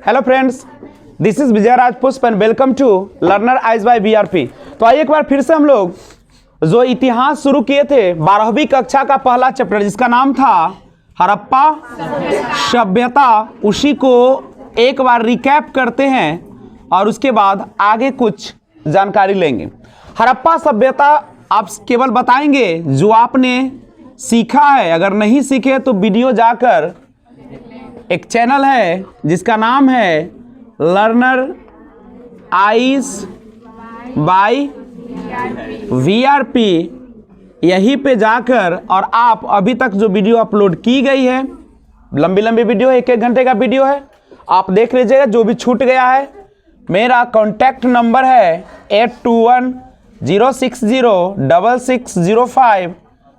Hello friends, this is Vijay Raj Pushp and welcome to learner eyes by BRP. तो आइए एक बार फिर से हम लोग जो इतिहास शुरू किए थे 12वीं कक्षा का पहला चैप्टर जिसका नाम था हड़प्पा सभ्यता, उसी को एक बार रिकैप करते हैं और उसके बाद आगे कुछ जानकारी लेंगे। हड़प्पा सभ्यता आप केवल बताएंगे जो आपने सीखा है। अगर नहीं सीखे तो वीडियो जाकर एक चैनल है जिसका नाम है लर्नर आइज बाय वीआरपी, यहीं पे जाकर और आप अभी तक जो वीडियो अपलोड की गई है, लंबी लंबी वीडियो है, 1-1 घंटे का वीडियो है, आप देख लीजिएगा। जो भी छूट गया है, मेरा कॉन्टैक्ट नंबर है 8210606605,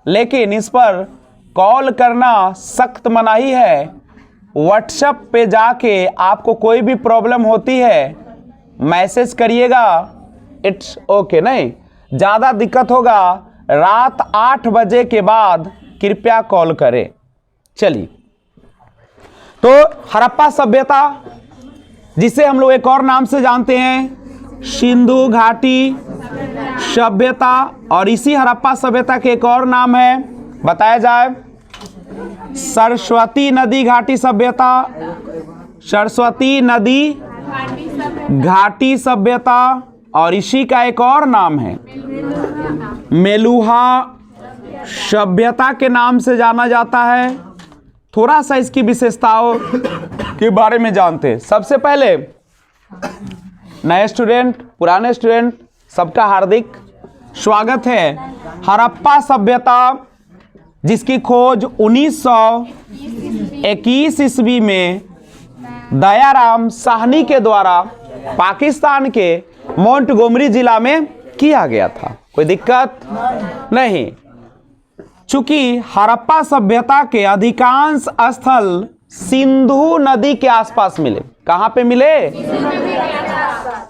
लेकिन इस पर कॉल करना सख्त मनाही है। व्हाट्सएप पे जाके आपको कोई भी प्रॉब्लम होती है मैसेज करिएगा, इट्स ओके। नहीं ज़्यादा दिक्कत होगा रात 8 बजे के बाद कृपया कॉल करें। चलिए, तो हड़प्पा सभ्यता जिसे हम लोग एक और नाम से जानते हैं सिंधु घाटी सभ्यता, और इसी हड़प्पा सभ्यता के एक और नाम है बताया जाए सरस्वती नदी घाटी सभ्यता, सरस्वती नदी घाटी सभ्यता, और इसी का एक और नाम है मेलुहा सभ्यता के नाम से जाना जाता है। थोड़ा सा इसकी विशेषताओं के बारे में जानते हैं। सबसे पहले नए स्टूडेंट, पुराने स्टूडेंट, सबका हार्दिक स्वागत है। हड़प्पा सभ्यता जिसकी खोज 1921 ईस्वी में दयाराम साहनी के द्वारा पाकिस्तान के मोंटगोमरी जिला में किया गया था। कोई दिक्कत नहीं। चूंकि हड़प्पा सभ्यता के अधिकांश स्थल सिंधु नदी के आसपास मिले। कहां पे मिले?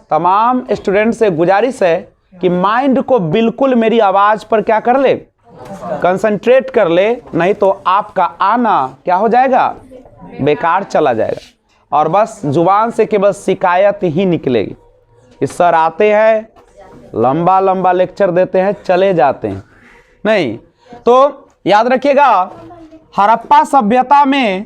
तमाम स्टूडेंट से गुजारिश है कि माइंड को बिल्कुल मेरी आवाज पर क्या कर ले, कंसंट्रेट कर ले, नहीं तो आपका आना क्या हो जाएगा, बेकार चला जाएगा और बस जुबान से केवल शिकायत ही निकलेगी। इस सर आते हैं, लंबा लंबा लेक्चर देते हैं, चले जाते हैं। नहीं तो याद रखिएगा, हड़प्पा सभ्यता में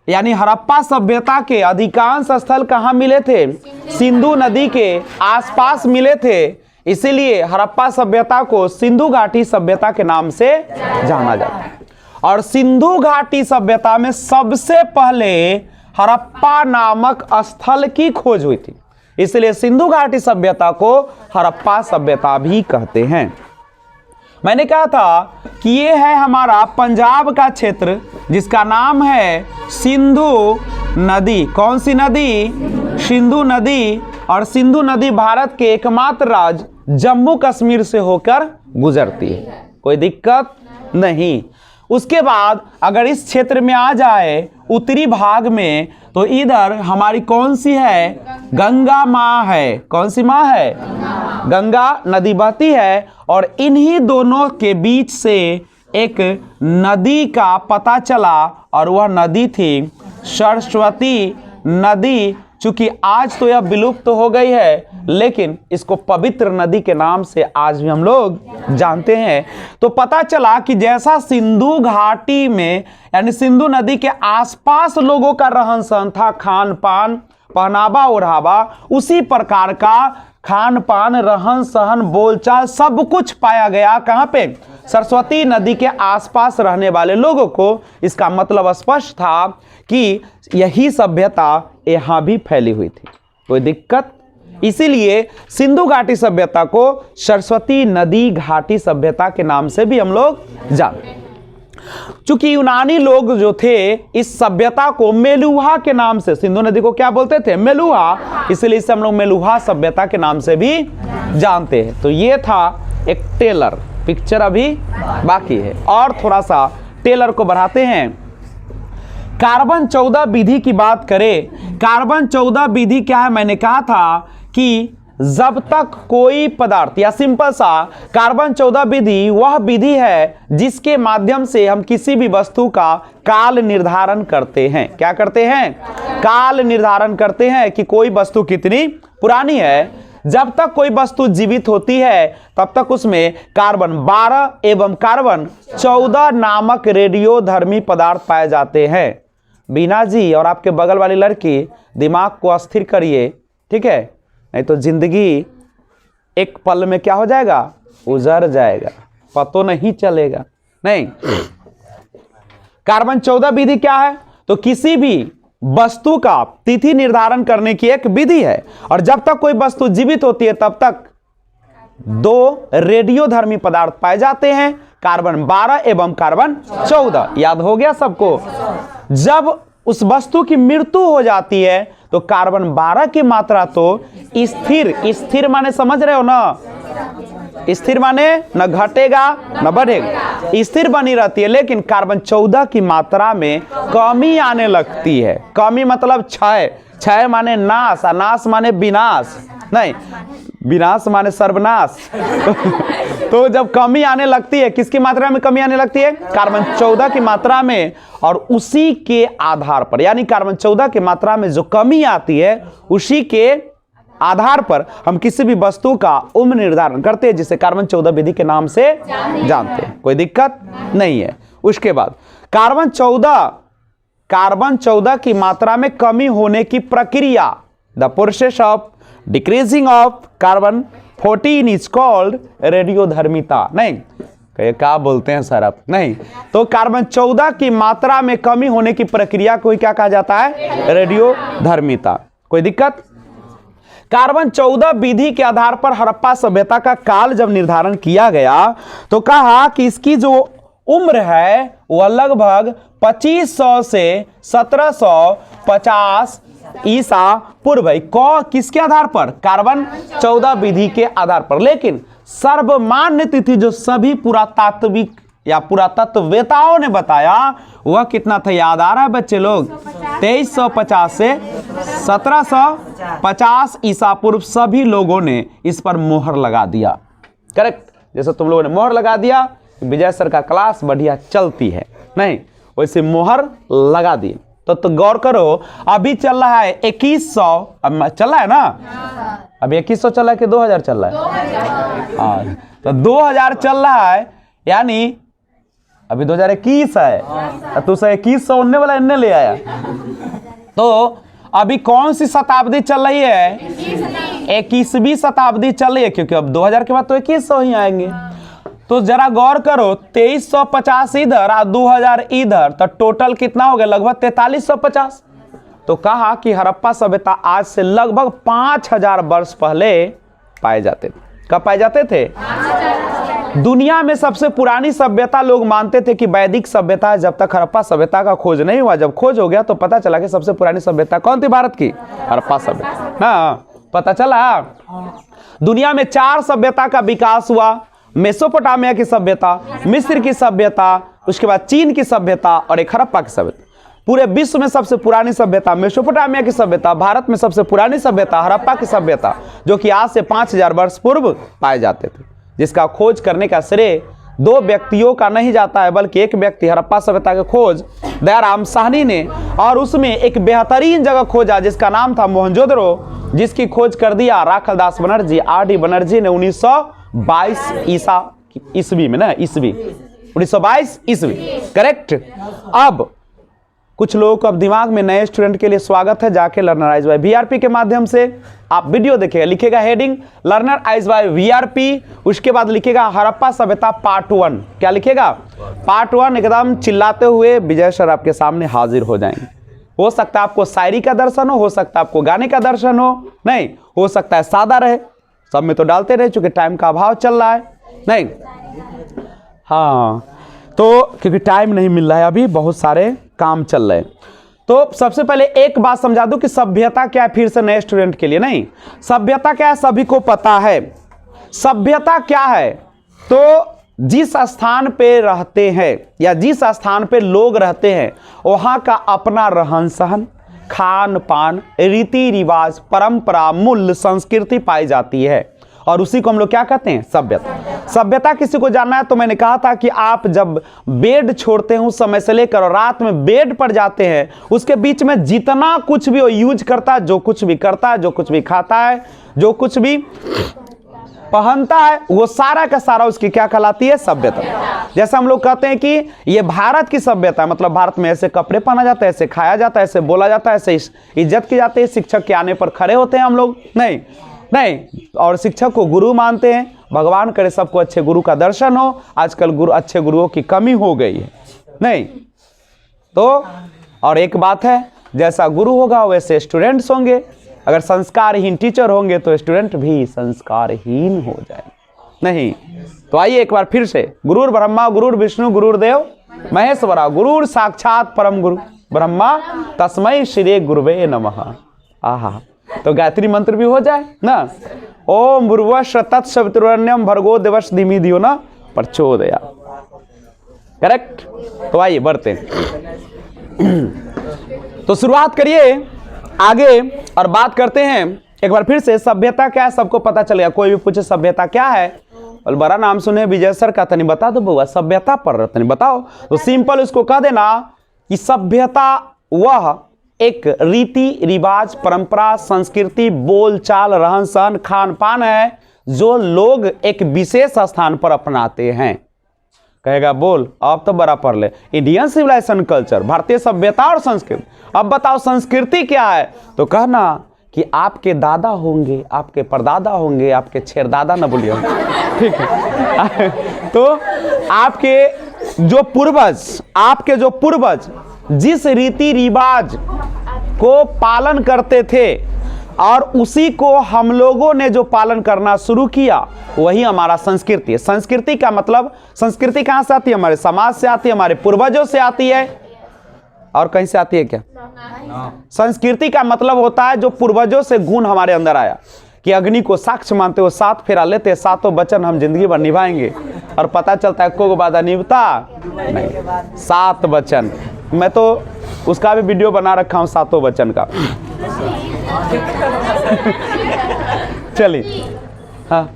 यानी हड़प्पा सभ्यता के अधिकांश स्थल कहाँ मिले थे? सिंधु नदी के आसपास मिले थे। इसीलिए हड़प्पा सभ्यता को सिंधु घाटी सभ्यता के नाम से जाना जाता है। और सिंधु घाटी सभ्यता में सबसे पहले हड़प्पा नामक स्थल की खोज हुई थी, इसलिए सिंधु घाटी सभ्यता को हड़प्पा सभ्यता भी कहते हैं। मैंने कहा था कि ये है हमारा पंजाब का क्षेत्र जिसका नाम है सिंधु नदी। कौन सी नदी? सिंधु नदी। और सिंधु नदी भारत के एकमात्र राज्य जम्मू कश्मीर से होकर गुजरती है। कोई दिक्कत नहीं। उसके बाद अगर इस क्षेत्र में आ जाए उत्तरी भाग में, तो इधर हमारी कौन सी है? गंगा माँ है। कौन सी माँ है? गंगा नदी बहती है। और इन्हीं दोनों के बीच से एक नदी का पता चला और वह नदी थी सरस्वती नदी। चूंकि आज तो यह विलुप्त तो हो गई है, लेकिन इसको पवित्र नदी के नाम से आज भी हम लोग जानते हैं। तो पता चला कि जैसा सिंधु घाटी में यानी सिंधु नदी के आसपास लोगों का रहन सहन था, खान पान, पहनावा ओढ़ावा, उसी प्रकार का खान पान, रहन सहन, बोलचाल सब कुछ पाया गया। कहां पे? सरस्वती नदी के आसपास रहने वाले लोगों को। इसका मतलब स्पष्ट था कि यही सभ्यता यहां भी फैली हुई थी। कोई दिक्कत? इसीलिए सिंधु घाटी सभ्यता को सरस्वती नदी घाटी सभ्यता के नाम से भी हम लोग जानते हैं। चूंकि यूनानी लोग जो थे इस सभ्यता को मेलुहा के नाम से, सिंधु नदी को क्या बोलते थे? मेलुहा। इसलिए इसे हम लोग मेलुहा सभ्यता के नाम से भी जानते हैं। तो ये था एक टेलर। पिक्चर अभी बाकी है और थोड़ा सा टेलर को बढ़ाते हैं। कार्बन 14 विधि की बात करें। कार्बन 14 विधि क्या है? मैंने कहा था कि जब तक कोई पदार्थ या सिंपल सा कार्बन 14 विधि वह विधि है जिसके माध्यम से हम किसी भी वस्तु का काल निर्धारण करते हैं। क्या करते हैं? काल निर्धारण करते हैं कि कोई वस्तु कितनी पुरानी है। जब तक कोई वस्तु जीवित होती है तब तक उसमें कार्बन 12 एवं कार्बन 14 नामक रेडियोधर्मी पदार्थ पाए जाते हैं। बीना जी और आपके बगल वाली लड़की दिमाग को अस्थिर करिए, ठीक है, नहीं तो जिंदगी एक पल में क्या हो जाएगा? उजड़ जाएगा, पता नहीं चलेगा। नहीं, कार्बन 14 विधि क्या है? तो किसी भी वस्तु का तिथि निर्धारण करने की एक विधि है और जब तक कोई वस्तु जीवित होती है तब तक 2 रेडियोधर्मी पदार्थ पाए जाते हैं, कार्बन 12 एवं कार्बन 14। याद हो गया सबको? जब उस वस्तु की मृत्यु हो जाती है तो कार्बन 12 की मात्रा तो स्थिर माने समझ रहे हो ना? स्थिर माने न घटेगा न बढ़ेगा, स्थिर बनी रहती है, लेकिन कार्बन 14 की मात्रा में कमी आने लगती है। कमी मतलब क्षय, क्षय माने नाश, नाश माने विनाश, नहीं विनाश माने सर्वनाश। तो जब कमी आने लगती है, किसकी मात्रा में कमी आने लगती है? कार्बन 14 की मात्रा में। और उसी के आधार पर, यानी कार्बन 14 की मात्रा में जो कमी आती है उसी के आधार पर हम किसी भी वस्तु का उम्र निर्धारण करते हैं, जिसे कार्बन 14 विधि के नाम से जानते हैं। कोई दिक्कत नहीं है। उसके बाद कार्बन 14 की मात्रा में कमी होने की प्रक्रिया, the process of decreasing of carbon 14 is called रेडियोधर्मिता। नहीं, क्या बोलते हैं सर आप? नहीं, तो कार्बन 14 की मात्रा में कमी होने की प्रक्रिया को क्या कहा जाता है? रेडियोधर्मिता। कोई दिक्कत? कार्बन 14 विधि के आधार पर हड़प्पा सभ्यता का काल जब निर्धारण किया गया तो कहा कि इसकी जो उम्र है वह लगभग 2500 से 1750 ईसा पूर्व है। किसके आधार पर? कार्बन 14 विधि के आधार पर। लेकिन सर्वमान्य तिथि जो सभी पुरातात्विक या पुरातत्ववेताओं ने बताया वह कितना था? याद आ रहा है बच्चे लोग? 2350 से 1750 ईसा पूर्व सभी लोगों ने इस पर मोहर लगा दिया। करेक्ट? जैसे तुम लोगों ने मोहर लगा दिया विजय सर का क्लास बढ़िया चलती है, नहीं वैसे मोहर लगा दी। तो गौर करो, अभी चल रहा है 2100, अब चल रहा है ना? अभी 2100 चल रहा है कि 2000 चल रहा है? हाँ, तो 2000 चल रहा है, यानी अभी 2021 है, तो 2100 उन्ने वाला इन्ने ले आया। तो अभी कौन सी शताब्दी चल रही है? 21वीं शताब्दी चल रही है, क्योंकि अब 2000 के बाद तो 2100 ही आएंगे। तो जरा गौर करो, 2350 इधर और 2000 इधर, तो टोटल कितना हो गया? लगभग 4350। तो कहा कि हड़प्पा सभ्यता आज से लगभग 5000 वर्ष पहले पाए जाते थे। कब पाए जाते थे? दुनिया में सबसे पुरानी सभ्यता लोग मानते थे कि वैदिक सभ्यता, जब तक हड़प्पा सभ्यता का खोज नहीं हुआ। जब खोज हो गया तो पता चला कि सबसे पुरानी सभ्यता कौन थी भारत की? हड़प्पा सभ्यता। हाँ, पता चला। दुनिया में 4 सभ्यता का विकास हुआ। मेसोपोटामिया की सभ्यता, मिस्र की सभ्यता, उसके बाद चीन की सभ्यता और एक हड़प्पा की सभ्यता। पूरे विश्व में सबसे पुरानी सभ्यता मेसोपोटामिया की सभ्यता, भारत में सबसे पुरानी सभ्यता हड़प्पा की सभ्यता, जो कि आज से 5000 वर्ष पूर्व पाए जाते थे। जिसका खोज करने का श्रेय 2 व्यक्तियों का नहीं जाता है, बल्कि एक व्यक्ति हड़प्पा सभ्यता की खोज दयाराम साहनी ने, और उसमें एक बेहतरीन जगह खोजा जिसका नाम था मोहनजोदड़ो, जिसकी खोज कर दिया राखलदास बनर्जी, R.D. बनर्जी ने 1922 ईस्वी में ना, 1922 ईस्वी। करेक्ट? अब कुछ लोगों को अब दिमाग में, नए स्टूडेंट के लिए स्वागत है, जाके लर्नर आइज बाय VRP के माध्यम से आप वीडियो देखेगा, लिखेगा heading learner eyes by VRP, उसके बाद लिखेगा हड़प्पा सभ्यता पार्ट 1। क्या लिखेगा? पार्ट 1। एकदम चिल्लाते हुए विजय सर आपके सामने हाजिर हो जाएंगे। हो सकता है आपको शायरी का दर्शन हो सकता है आपको गाने का दर्शन हो, नहीं हो सकता है सादा रहे, सब में तो डालते रहे चूंकि टाइम का अभाव चल रहा है। नहीं, हाँ, तो क्योंकि टाइम नहीं मिल रहा है, अभी बहुत सारे काम चल रहे हैं। तो सबसे पहले एक बात समझा दूं कि सभ्यता क्या है, फिर से नए स्टूडेंट के लिए। नहीं, सभ्यता क्या है सभी को पता है। सभ्यता क्या है? तो जिस स्थान पे रहते हैं या जिस स्थान पे लोग रहते हैं वहां का अपना रहन सहन, खान पान, रीति रिवाज, परंपरा, मूल्य, संस्कृति पाई जाती है। और उसी को हम लोग क्या कहते हैं? सभ्यता। सभ्यता किसी को जानना है तो मैंने कहा था कि आप जब बेड छोड़ते हैं उस समय से लेकर और रात में बेड पर जाते हैं, उसके बीच में जितना कुछ भी वो यूज करता है, जो कुछ भी करता है, जो कुछ भी खाता है, जो कुछ भी पहनता है, वो सारा का सारा उसकी क्या कहलाती है? सभ्यता। जैसे हम लोग कहते हैं कि ये भारत की सभ्यता है, मतलब भारत में ऐसे कपड़े पहना जाता है, ऐसे खाया जाता है, ऐसे बोला जाता है, ऐसे इज्जत की जाती है, शिक्षक के आने पर खड़े होते हैं हम लोग, नहीं, और शिक्षक को गुरु मानते हैं। भगवान करे सबको अच्छे गुरु का दर्शन हो। आजकल अच्छे गुरुओं की कमी हो गई है, नहीं तो। और एक बात है, जैसा गुरु होगा वैसे स्टूडेंट्स होंगे। अगर संस्कारहीन टीचर होंगे तो स्टूडेंट भी संस्कारहीन हो जाएंगे, नहीं। तो आइए एक बार फिर से, गुरुर ब्रह्मा गुरुर विष्णु गुरुर्देव महेश्वरा, गुरुर साक्षात परम गुरु ब्रह्मा तस्मै श्री गुरुवे नमः। आहा, तो गायत्री मंत्र भी हो जाए ना। ओम भूर्भुवस्सुः तत्सवितुर्वरेण्यं भर्गो देवस्य धीमहि धियो न प्रचोदयात्। करेक्ट। तो आइए बढ़ते हैं। तो शुरुआत करिए आगे और बात करते हैं एक बार फिर से। सभ्यता क्या है सबको पता चल गया। कोई भी पूछे सभ्यता क्या है, और बड़ा नाम सुने विजय सर का, तनी बता दो बउआ सभ्यता पर तनी बताओ। तो सिंपल उसको कह देना कि सभ्यता वह एक रीति रिवाज, परंपरा, संस्कृति, बोलचाल, रहन सहन, खान पान है जो लोग एक विशेष स्थान पर अपनाते हैं। कहेगा बोल, अब तो बड़ा पढ़ ले। इंडियन सिविलाइजेशन कल्चर, भारतीय सभ्यता और संस्कृति। अब बताओ संस्कृति क्या है, तो कहना कि आपके दादा होंगे, आपके परदादा होंगे, आपके छेरदादा न बोलिए, ठीक है। तो आपके जो पूर्वज जिस रीति रिवाज को पालन करते थे और उसी को हम लोगों ने जो पालन करना शुरू किया, वही हमारा संस्कृति है। संस्कृति का मतलब, संस्कृति कहाँ से आती है? हमारे समाज से आती है, हमारे पूर्वजों से आती है। और कहीं से आती है क्या? संस्कृति का मतलब होता है जो पूर्वजों से गुण हमारे अंदर आया, कि अग्नि को साक्ष्य मानते हो, 7 फेरा लेते, 7 वचन हम जिंदगी भर निभाएंगे। और पता चलता है को बाधा निभता नहीं, 7 वचन। मैं तो उसका भी वीडियो बना रखा हूँ 7 वचन का। चलिए, हाँ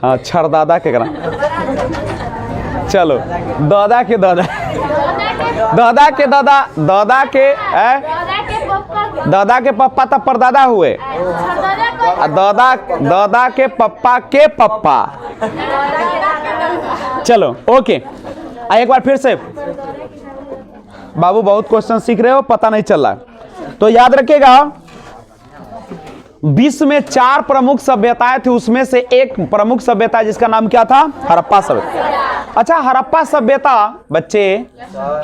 हाँ, छरदादा के करा, चलो दादा के दादा, दादा के दादा, दादा के दादा के पप्पा तब परदादा हुए, दादा के पप्पा। चलो ओके, एक बार फिर से। बाबू बहुत क्वेश्चन सीख रहे हो, पता नहीं चल रहा है तो याद रखिएगा। विश्व में 4 प्रमुख सभ्यताएं थी, उसमें से एक प्रमुख सभ्यता जिसका नाम क्या था? हड़प्पा सभ्यता। अच्छा, हड़प्पा सभ्यता बच्चे,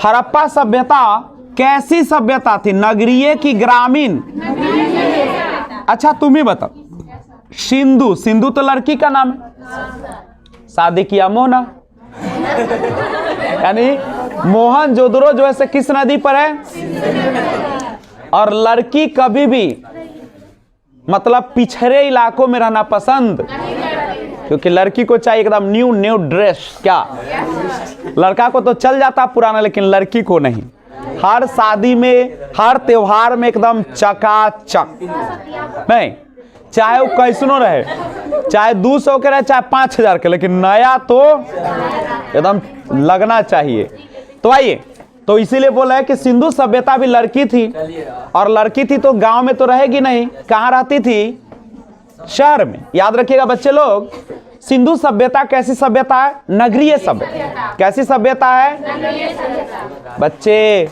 हड़प्पा सभ्यता कैसी सभ्यता थी? नगरीय की ग्रामीण? अच्छा तुम ही बताओ। सिंधु, सिंधु तो लड़की का नाम है, शादी किया मोहना, यानी मोहनजोदड़ो जो है किस नदी पर है? और लड़की कभी भी मतलब पिछड़े इलाकों में रहना पसंद, क्योंकि लड़की को चाहिए एकदम न्यू ड्रेस। क्या लड़का को तो चल जाता पुराना, लेकिन लड़की को नहीं। हर शादी में, हर त्योहार में एकदम चकाचक, नहीं चाहे वो कैसनो रहे, चाहे 200 के रहे, चाहे 5000 के, लेकिन नया तो एकदम लगना चाहिए। तो आइए, तो इसीलिए बोला है कि सिंधु सभ्यता भी लड़की थी, और लड़की थी तो गांव में तो रहेगी नहीं, कहाँ रहती थी? शहर में। याद रखिएगा बच्चे लोग, सिंधु सभ्यता कैसी सभ्यता है? नगरीय सभ्यता। कैसी सभ्यता है बच्चे?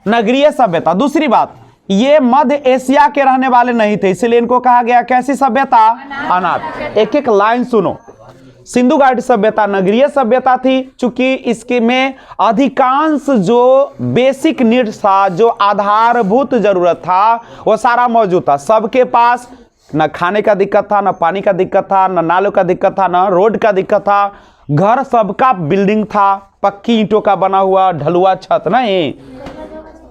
नगरीय सभ्यता। दूसरी बात, ये मध्य एशिया के रहने वाले नहीं थे, इसलिए इनको कहा गया कैसी सभ्यता? अनाथ। एक एक लाइन सुनो। सिंधु घाटी सभ्यता नगरीय सभ्यता थी, चूंकि इसके में अधिकांश जो बेसिक नीड्स था, जो आधारभूत जरूरत था, वो सारा मौजूद था। सबके पास न खाने का दिक्कत था, न पानी का दिक्कत था, न नालों का दिक्कत था, न रोड का दिक्कत था। घर सबका बिल्डिंग था, पक्की ईंटों का बना हुआ, ढलुआ छत नहीं।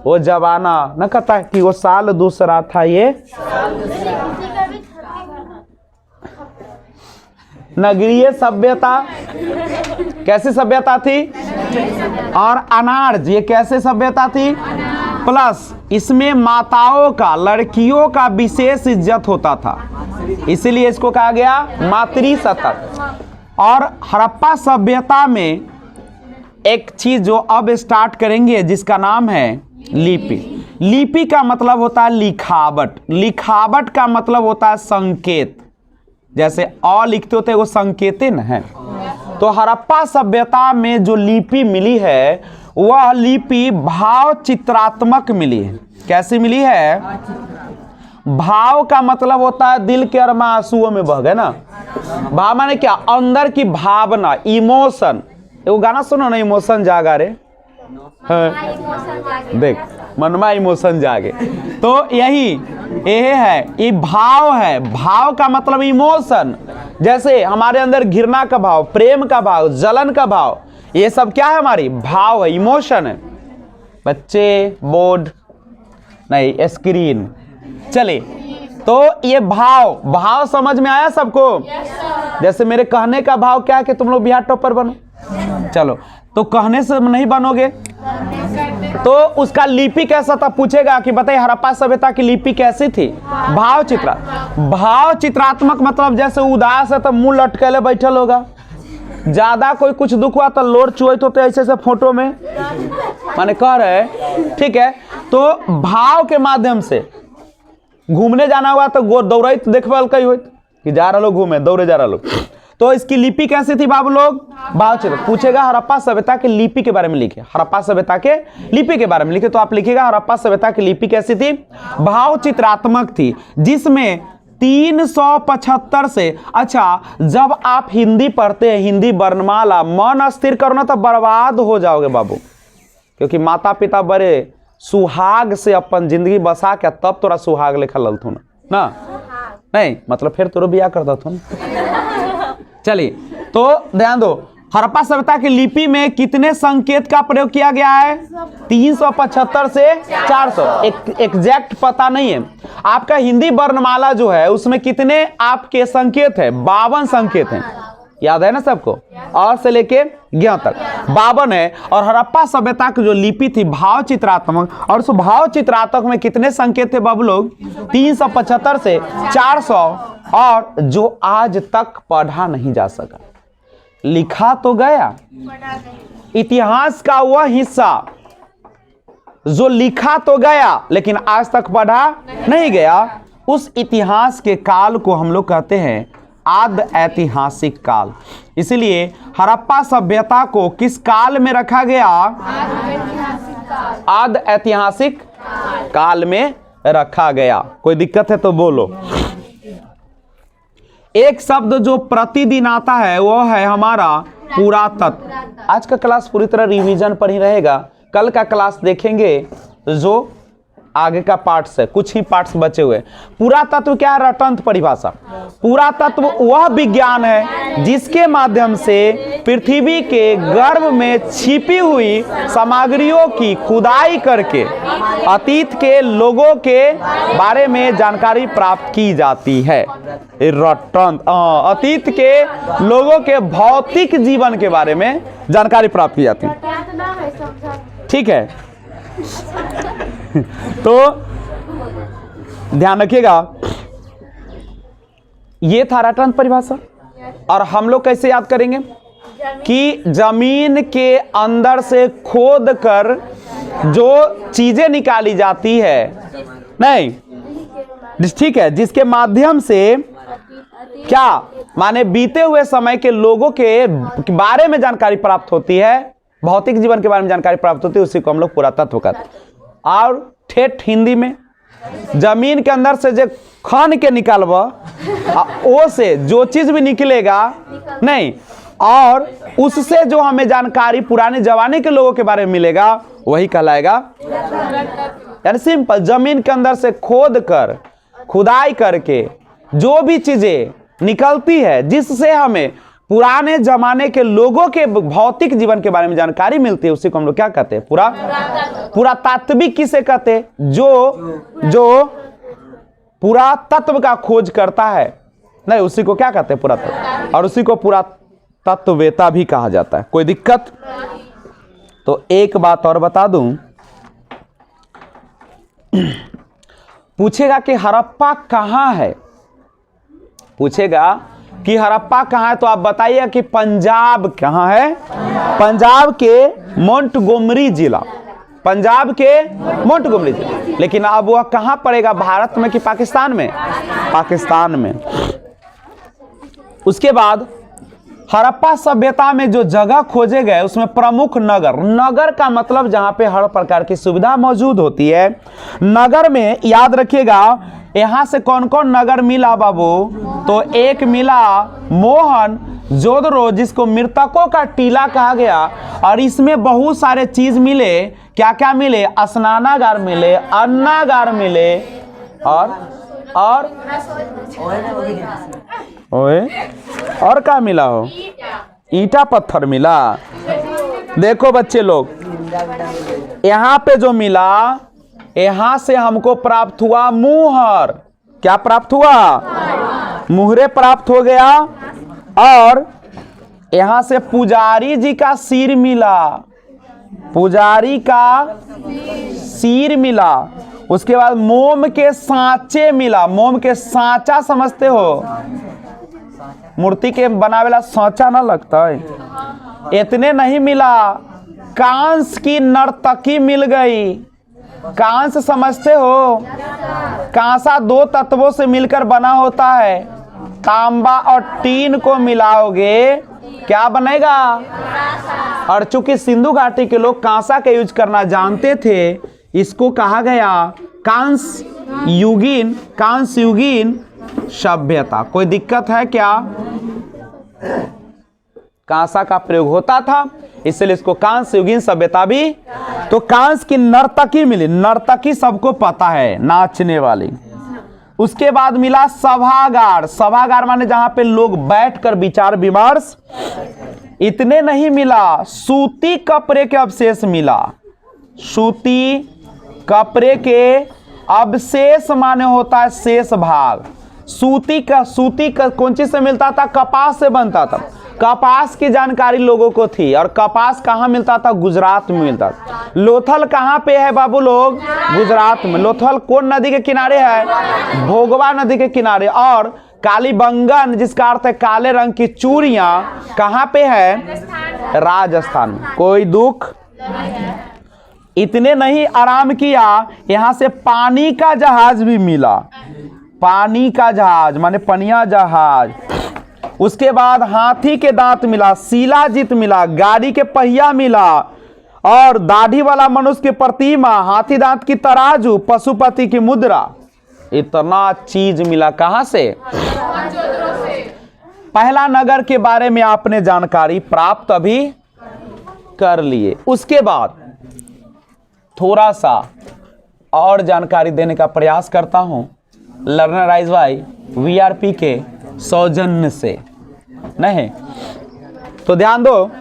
वो जमाना न कहता कि वो साल दूसरा था। ये नगरीय सभ्यता कैसी सभ्यता थी? और अनार्य, ये कैसे सभ्यता थी? प्लस इसमें माताओं का, लड़कियों का विशेष इज्जत होता था, इसीलिए इसको कहा गया मातृ शतक। और हड़प्पा सभ्यता में एक चीज जो अब स्टार्ट करेंगे जिसका नाम है लिपि। लिपि का मतलब होता है लिखावट, लिखावट का मतलब होता है संकेत। जैसे अ लिखते होते वो संकेते न है। तो हड़प्पा सभ्यता में जो लिपि मिली है वह लिपि भाव चित्रात्मक मिली है। कैसी मिली है? भाव का मतलब होता है दिल के अरमा आंसुओं में बह गए ना। भाव माने क्या? अंदर की भावना, इमोशन। वो गाना सुनो ना, इमोशन जागा रे, देख मनमा इमोशन जागे। तो यही ये है, ये भाव है। भाव का मतलब इमोशन। जैसे हमारे अंदर घृणा का भाव, प्रेम का भाव, जलन का भाव, ये सब क्या है? हमारी भाव है, इमोशन है। बच्चे बोर्ड नहीं, स्क्रीन। चले, तो ये भाव, भाव समझ में आया सबको? जैसे मेरे कहने का भाव क्या है कि तुम लोग बिहार टॉपर बनो। चलो, तो कहने से नहीं बनोगे तो उसका लिपि कैसा था पूछेगा कि बताइए हड़प्पा सभ्यता की लिपि कैसी थी? भाव चित्रा, भाव चित्रात्मक मतलब जैसे उदास है तो मुंह लटकेले बैठल होगा, ज्यादा कोई कुछ दुख हुआ तो लोर चुआत होते ऐसे ऐसे फोटो में, माने कह रहे। ठीक है, तो भाव के माध्यम से घूमने जाना हुआ तो दौड़त देखभाल कई हो कि जा रहा लोग घूमे, दौड़े जा रहा लोग। तो इसकी लिपि कैसी थी बाबू लोग? भाव चित्र। पूछेगा हड़प्पा सभ्यता की लिपि के बारे में लिखे, हड़प्पा सभ्यता के लिपि के बारे में लिखे, तो आप लिखिएगा हड़प्पा सभ्यता की लिपि कैसी थी? भाव चित्रात्मक थी, जिसमें 375 से, अच्छा जब आप हिंदी पढ़ते हैं, हिंदी वर्णमाला, मन स्थिर करो ना तो बर्बाद हो जाओगे बाबू। क्योंकि माता पिता बड़े सुहाग से अपन जिंदगी बसा के तब तोरा सुहाग लिखा ललथुन ना, नहीं मतलब फिर तोरा बिया कर दथुन। चलिए, तो ध्यान दो, हड़प्पा सभ्यता की लिपि में कितने संकेत का प्रयोग किया गया है? 375 से 400, एग्जैक्ट पता नहीं है। आपका हिंदी वर्णमाला जो है उसमें कितने आपके संकेत है? 52 संकेत हैं। याद है ना सबको? और से लेके ज्ञ तक 52 है। और हड़प्पा सभ्यता की जो लिपि थी भाव चित्रात्मक, और उस भाव चित्रात्मक में कितने संकेत थे बाबू लोग? 375 से 400, और जो आज तक पढ़ा नहीं जा सका। लिखा तो गया, इतिहास का वह हिस्सा जो लिखा तो गया लेकिन आज तक पढ़ा नहीं गया, उस इतिहास के काल को हम लोग कहते हैं आद ऐतिहासिक काल। इसलिए हड़प्पा सभ्यता को किस काल में रखा गया? आद ऐतिहासिक काल में रखा गया। कोई दिक्कत है तो बोलो। एक शब्द जो प्रतिदिन आता है वो है हमारा पुरातत्व। आज का क्लास पूरी तरह रिवीजन पर ही रहेगा। कल का क्लास देखेंगे जो आगे का पार्ट्स है, कुछ ही पार्ट्स बचे हुए। पुरातत्व क्या है? रटंत परिभाषा। पुरातत्व वह विज्ञान है जिसके माध्यम से पृथ्वी के गर्भ में छिपी हुई सामग्रियों की खुदाई करके अतीत के लोगों के बारे में जानकारी प्राप्त की जाती है। रटंत, अतीत के लोगों के भौतिक जीवन के बारे में जानकारी प्राप्त की जाती है। ठीक है, तो ध्यान रखिएगा, ये था रटंत परिभाषा। और हम लोग कैसे याद करेंगे कि जमीन के अंदर से खोद कर जो चीजें निकाली जाती है, नहीं ठीक है, जिसके माध्यम से क्या माने बीते हुए समय के लोगों के बारे में जानकारी प्राप्त होती है, भौतिक जीवन के बारे में जानकारी प्राप्त होती है, उसी को हम लोग पुरातत्व कहते हैं। और ठेठ हिंदी में जमीन के अंदर से जो खान के निकालबा वो से जो चीज भी निकलेगा नहीं, और उससे जो हमें जानकारी पुराने जमाने के लोगों के बारे में मिलेगा वही कहलाएगा। यानी सिंपल, जमीन के अंदर से खोद कर खुदाई करके जो भी चीजें निकलती है जिससे हमें पुराने जमाने के लोगों के भौतिक जीवन के बारे में जानकारी मिलती है, उसी को हम लोग क्या कहते हैं? पुरातात्विक किसे कहते हैं? जो पुरातत्व का खोज करता है, नहीं उसी को क्या कहते हैं? पुरातत्व। और उसी को पुरातत्ववेता भी कहा जाता है। कोई दिक्कत? तो एक बात और बता दूं, पूछेगा कि हड़प्पा कहाँ है, पूछेगा कि हड़प्पा कहाँ है, तो आप बताइए कि पंजाब कहाँ है, पंजाब के मोंटगोमरी जिला, पंजाब के मोंटगोमरी जिला। लेकिन अब वह कहाँ पड़ेगा, भारत में कि पाकिस्तान में, पाकिस्तान में। उसके बाद हड़प्पा सभ्यता में जो जगह खोजे गए उसमें प्रमुख नगर, नगर का मतलब जहां पे हर प्रकार की सुविधा मौजूद होती है। नगर में याद रखिएगा यहां से कौन कौन नगर मिला बाबू, तो एक मिला मोहन जोदड़ो जिसको मृतकों का टीला कहा गया, और इसमें बहुत सारे चीज मिले। क्या क्या मिले, स्नानागार मिले, अन्नागार मिले, और क्या मिला हो, ईटा पत्थर मिला। देखो बच्चे लोग, यहाँ पे जो मिला, यहां से हमको प्राप्त हुआ मुहर। क्या प्राप्त हुआ, मुहरे प्राप्त हो गया। और यहां से पुजारी जी का सिर मिला, पुजारी का सिर मिला। उसके बाद मोम के सांचे मिला, मोम के सांचा समझते हो, मूर्ति के बनावेला सांचा ना लगता है। इतने नहीं मिला, कांस की नर्तकी मिल गई। कांस समझते हो, कांसा दो तत्वों से मिलकर बना होता है, तांबा और टीन को मिलाओगे क्या बनेगा। और चूंकि सिंधु घाटी के लोग कांसा का यूज करना जानते थे, इसको कहा गया कांस युगीन, कांस युगीन सभ्यता। कोई दिक्कत है क्या, कांसा का प्रयोग होता था इसलिए इसको कांस युगीन सभ्यता भी। तो कांस की नर्तकी मिली, नर्तकी सबको पता है, नाचने वाली। उसके बाद मिला सभागार, सभागार माने जहां पे लोग बैठकर विचार विमर्श। इतने नहीं मिला, सूती कपड़े के अवशेष मिला, सूती कपड़े के अवशेष माने होता है शेष भाग। सूती का कौन चीज से मिलता था, कपास से बनता था। कपास की जानकारी लोगों को थी, और कपास कहाँ मिलता था, गुजरात में मिलता था। लोथल कहाँ पे है बाबू लोग, गुजरात में। लोथल कौन नदी के किनारे है, भोगवा नदी के किनारे। और कालीबंगन जिसका अर्थ है काले रंग की चूड़ियां कहाँ पे है, राजस्थान में। कोई दुख, इतने नहीं आराम किया, यहां से पानी का जहाज भी मिला, पानी का जहाज माने पनिया जहाज। उसके बाद हाथी के दांत मिला, शिलाजीत मिला, गाड़ी के पहिया मिला, और दाढ़ी वाला मनुष्य की प्रतिमा, हाथी दांत की तराजू, पशुपति की मुद्रा। इतना चीज मिला कहां से, पहला नगर के बारे में आपने जानकारी प्राप्त अभी कर लिए। उसके बाद थोड़ा सा और जानकारी देने का प्रयास करता हूं लर्नराइज बाय वीआरपी के सौजन्य से। नहीं तो ध्यान दो,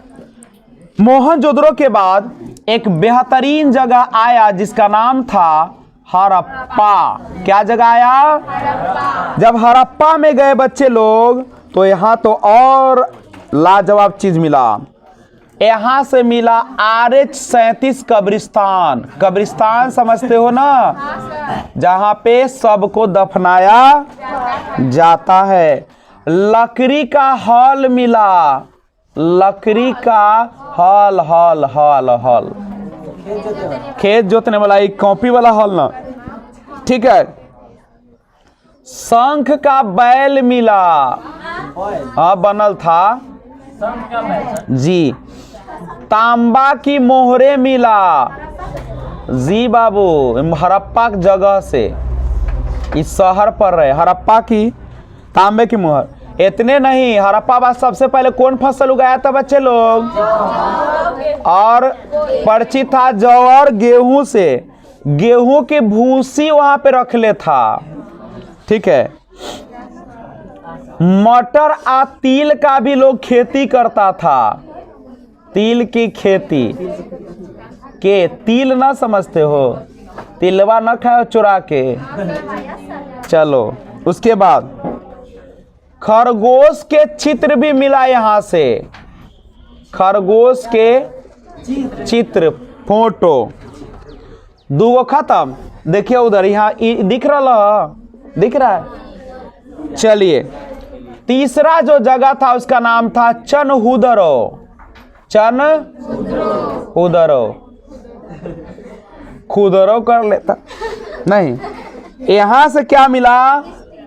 मोहनजोदड़ो के बाद एक बेहतरीन जगह आया जिसका नाम था हड़प्पा। क्या जगह आया, जब हड़प्पा में गए बच्चे लोग तो यहां तो और लाजवाब चीज मिला। यहां से मिला RH-37 कब्रिस्तान। कब्रिस्तान समझते हो ना, जहां पे सबको दफनाया जाता है। लकड़ी का हल मिला, लकड़ी का हल, हल हल हल, खेत जोतने वाला, एक कॉपी वाला हल ना, ठीक है। शंख का बैल मिला, हाँ बनल था जी। तांबा की मोहरे मिला जी बाबू, हड़प्पा की जगह से, इस शहर पर रहे हड़प्पा की तांबे की मोहर। इतने नहीं, हड़प्पा बाद सबसे पहले कौन फसल उगाया था बच्चे लोग, और परिचित था जौ और गेहूं से। गेहूं की भूसी वहां पे रख ले था, ठीक है। मटर और तिल का भी लोग खेती करता था, तिल की खेती के, तिल ना समझते हो, तिलवा न खाओ चुरा के। चलो उसके बाद खरगोश के चित्र भी मिला यहां से, खरगोश के चित्र, फोटो, 2 खत्म। देखिए उधर यहाँ दिख रहा है। चलिए तीसरा जो जगह था उसका नाम था चनहुदरो। चनहुदरो, खुदरो कर लेता नहीं। यहां से क्या मिला?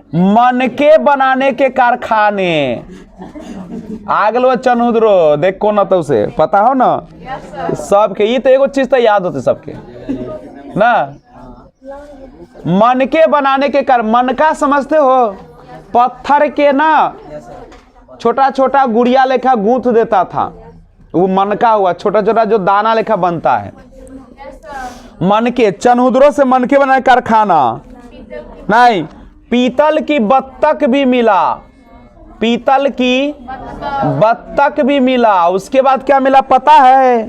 मनके बनाने के कारखाने। आगलो चनहुदरो देख को ना, तो उसे पता हो ना सबके। ये तो एगो चीज तो याद होते सबके ना। मनके बनाने के मनका समझते हो? पत्थर के ना छोटा छोटा गुड़िया लेखा गूंथ देता था, वो मनका हुआ। छोटा छोटा जो दाना लेखा बनता है मनके। चनहुदरो से मनके बनाने कारखाना नहीं। पीतल की बत्तख भी मिला, पीतल की बत्तख भी मिला। उसके बाद क्या मिला पता है?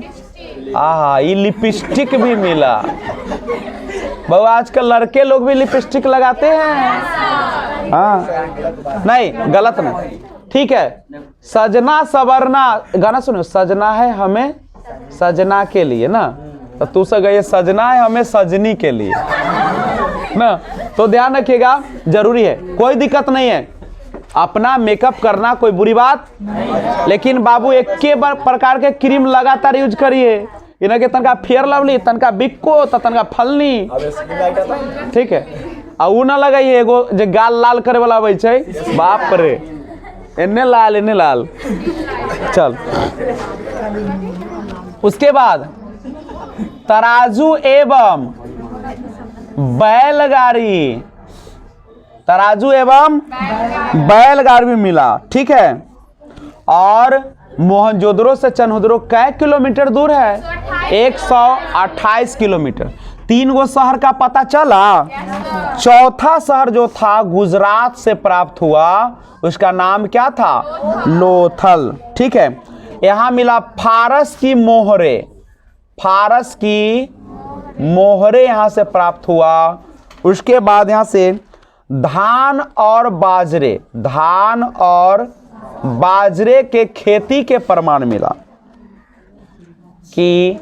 ये लिपस्टिक भी मिला। बहु आजकल लड़के लोग भी लिपस्टिक लगाते हैं। हाँ नहीं, गलत नहीं, ठीक है। सजना सवरना, गाना सुनो। सजना है हमें सजना के लिए ना, तो तू से गए सजना है हमें सजनी के लिए ना। तो ध्यान रखिएगा, जरूरी है, कोई दिक्कत नहीं है। अपना मेकअप करना कोई बुरी बात, लेकिन बाबू एक के प्रकार के क्रीम लगातार यूज करिए। इनके तनका फेयर लवली, तनका बिक्को, तनका फलनी, ठीक है। ऊ ना लगाइए एगो जे गाल लाल करे वाला आवे छै। बाप रे, इन्ने लाल इन्ने लाल। चल उसके बाद तराजू एवं बैलगाड़ी, तराजू एवं बैलगाड़ी भी मिला, ठीक है। और मोहनजोदड़ो से चनहुदरो कै किलोमीटर दूर है? 128 किलोमीटर। 3 गो शहर का पता चला। चौथा शहर जो था गुजरात से प्राप्त हुआ, उसका नाम क्या था? लोथल, ठीक है। यहां मिला फारस की मोहरे, फारस की मोहरे यहां से प्राप्त हुआ। उसके बाद यहां से धान और बाजरे, धान और बाजरे के खेती के प्रमाण मिला कि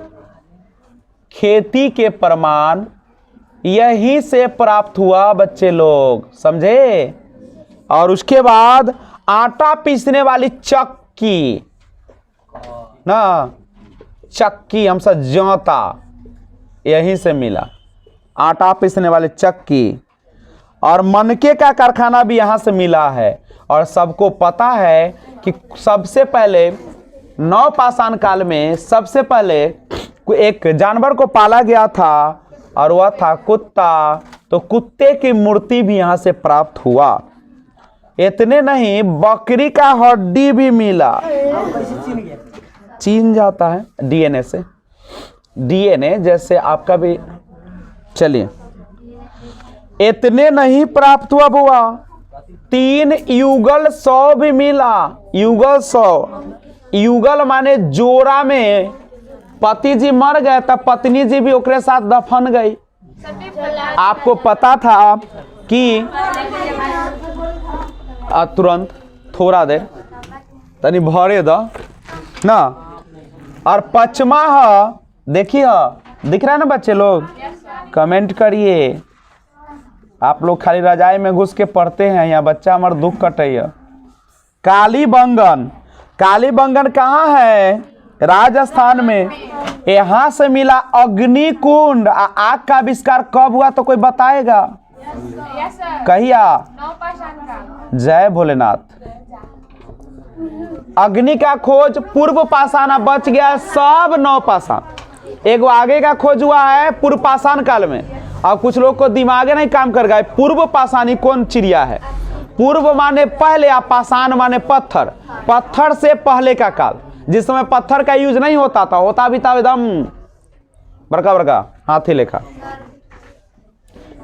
खेती के प्रमाण यहीं से प्राप्त हुआ, बच्चे लोग समझे। और उसके बाद आटा पीसने वाली चक्की ना, चक्की हमसे जोता, यहीं से मिला आटा पीसने वाली चक्की। और मनके का कारखाना भी यहां से मिला है। और सबको पता है कि सबसे पहले नवपाषाण काल में सबसे पहले एक जानवर को पाला गया था और वह था कुत्ता। तो कुत्ते की मूर्ति भी यहां से प्राप्त हुआ। इतने नहीं, बकरी का हड्डी भी मिला। चीन जाता है डीएनए से, डीएनए जैसे आपका भी। चलिए, इतने नहीं प्राप्त हुआ बुआ, 3 युगल 100 भी मिला। युगल 100, युगल माने जोड़ा में पति जी मर गए तब पत्नी जी भी ओकरे साथ दफन गई। आपको पता था कि तुरंत थोड़ा देर तनी भरे दो ना। और पचमा देखिए, दिख रहा है ना बच्चे लोग? कमेंट करिए। आप लोग खाली रजाई में घुस के पढ़ते हैं, यहाँ बच्चा हमारा दुख कटे। कालीबंगन, कालीबंगन कहाँ है? राजस्थान में। यहाँ से मिला अग्निकुंड। आग का आविष्कार कब हुआ तो कोई बताएगा? कहिया? जय भोलेनाथ। अग्नि का खोज पूर्व पाषाण, बच गया सब नवपाषाण। एगो आगे का खोज हुआ है पूर्व पाषाण काल में। और कुछ लोग को दिमागे नहीं काम कर गए। पूर्व पाषाणी कौन चिड़िया है? पूर्व माने पहले, या पाषाण माने पत्थर। पत्थर से पहले का काल, जिस समय पत्थर का यूज नहीं होता था, होता भी था एकदम बड़का बड़का हाथी लेखा।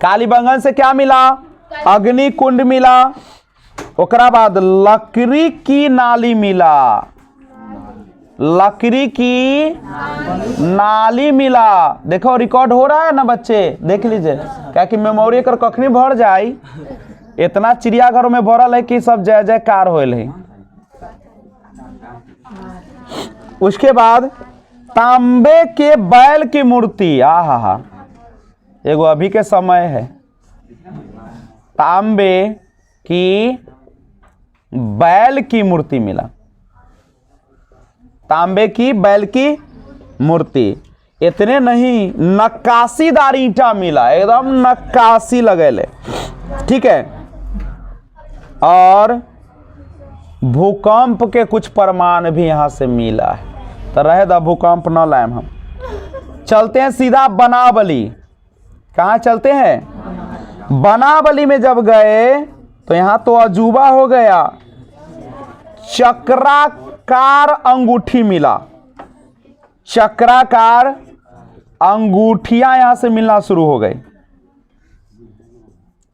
कालीबंगन से क्या मिला? अग्नि कुंड मिला। ओकरा बाद लकड़ी की नाली मिला, लकड़ी की नाली मिला। देखो रिकॉर्ड हो रहा है ना बच्चे, देख लीजिए, क्या कि मेमोरी कर कखनी भर जाए। इतना चिड़ियाघरों में भरल है कि सब जय जयकार होल है। उसके बाद तांबे के बैल की मूर्ति, एगो अभी के समय है, तांबे की बैल की मूर्ति मिला, तांबे की बैल की मूर्ति। इतने नहीं, नक्काशीदार ईंटा मिला, एकदम नक्काशी लगेले, ठीक है। और भूकंप के कुछ प्रमाण भी यहां से मिला है। तो रहे दा, भूकंप न लाए हम। चलते हैं सीधा बनावली। कहाँ चलते हैं? बनावली में जब गए तो यहां तो अजूबा हो गया, चक्राकार अंगूठी मिला। चक्राकार अंगूठियां यहां से मिलना शुरू हो गई।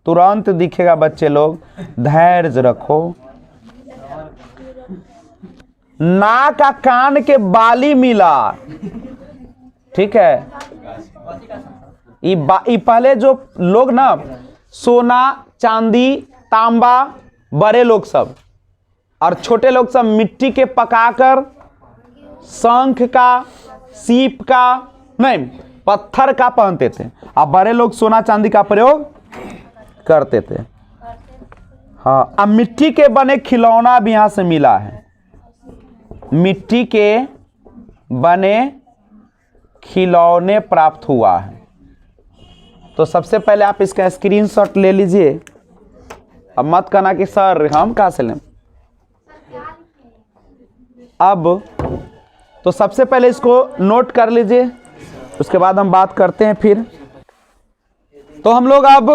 तुरंत दिखेगा बच्चे लोग, धैर्य रखो। नाक का कान के बाली मिला, ठीक है। ये पहले जो लोग ना सोना चांदी तांबा, बड़े लोग सब और छोटे लोग सब मिट्टी के पकाकर शंख का, सीप का, नहीं पत्थर का पहनते थे, और बड़े लोग सोना चांदी का प्रयोग करते थे। हाँ, अब मिट्टी के बने खिलौना भी यहां से मिला है। मिट्टी के बने खिलौने प्राप्त हुआ है। तो सबसे पहले आप इसका स्क्रीनशॉट ले लीजिए। अब मत कहना कि सर हम कहां से लें। अब तो सबसे पहले इसको नोट कर लीजिए, उसके बाद हम बात करते हैं फिर। तो हम लोग अब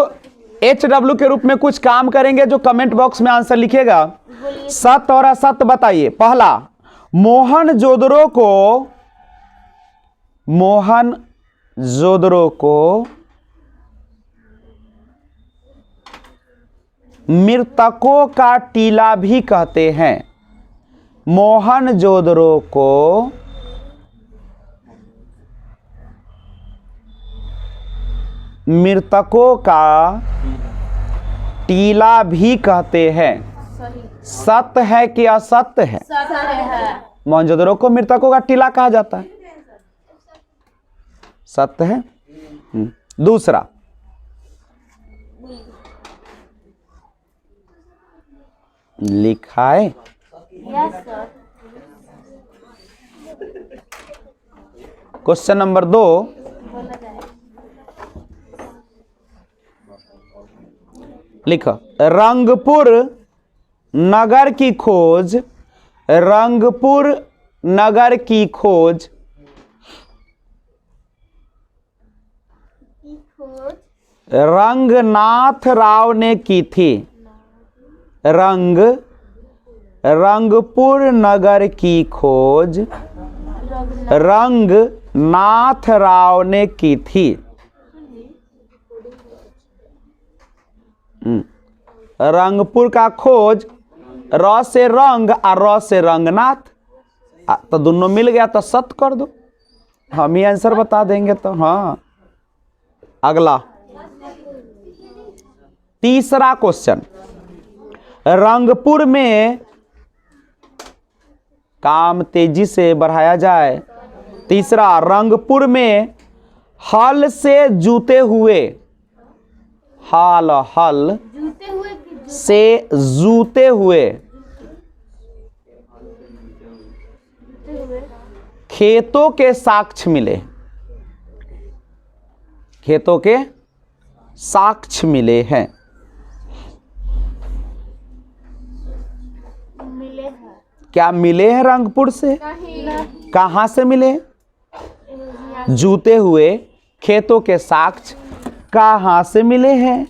HW के रूप में कुछ काम करेंगे, जो कमेंट बॉक्स में आंसर लिखेगा सत्य और असत्य बताइए। पहला, मोहनजोदड़ो को मृतकों का टीला भी कहते हैं। मोहनजोदड़ो को मृतकों का टीला भी कहते हैं। सत्य है कि असत्य है? सत्य है। मोहनजोदड़ो को मृतकों का टीला कहा जाता है, सत्य है। दूसरा, लिखा है क्वेश्चन नंबर 2, लिखो रंगपुर नगर की खोज, रंगपुर नगर की खोज रंगनाथ राव ने की थी। रंगपुर नगर की खोज रंगनाथ राव ने की थी। रंगपुर का खोज, र से रंग और र से रंगनाथ, तो दोनों मिल गया तो सत्य कर दो, हम ही आंसर बता देंगे। तो हाँ, अगला तीसरा क्वेश्चन, रंगपुर में, काम तेजी से बढ़ाया जाए। तीसरा, रंगपुर में हल से जूते हुए, हल से जूते हुए खेतों के साक्ष्य मिले। खेतों के साक्ष्य मिले हैं। क्या मिले हैं रंगपुर से? कहां से मिले? जूते हुए खेतों के साक्ष्य कहां से मिले हैं?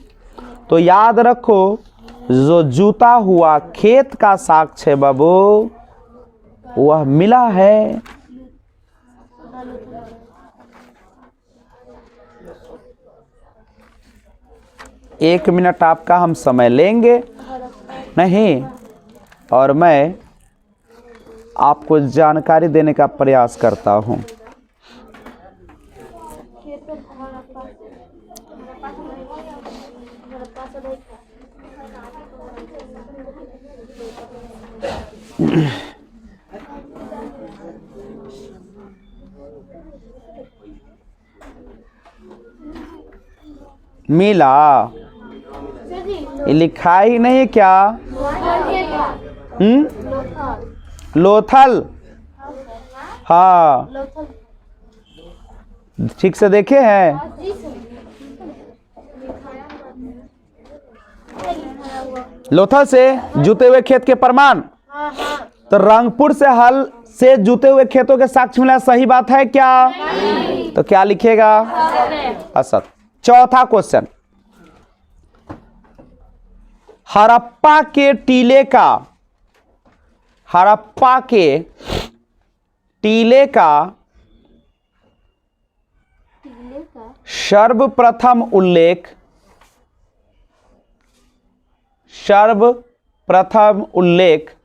तो याद रखो, जो जूता हुआ खेत का साक्ष्य है बाबू, वह मिला है। एक मिनट आपका हम समय लेंगे नहीं, और मैं आपको जानकारी देने का प्रयास करता हूं। मिला। ये लिखा ही नहीं है क्या? लोथल। हाँ, ठीक से देखे हैं? लोथल से जुते हुए खेत के प्रमाण। तो रंगपुर से हल से जुते हुए खेतों के साक्ष्य मिला, सही बात है क्या? तो क्या लिखेगा? असत। चौथा क्वेश्चन, हड़प्पा के टीले का, हड़प्पा के टीले का सर्वप्रथम उल्लेख, सर्वप्रथम उल्लेख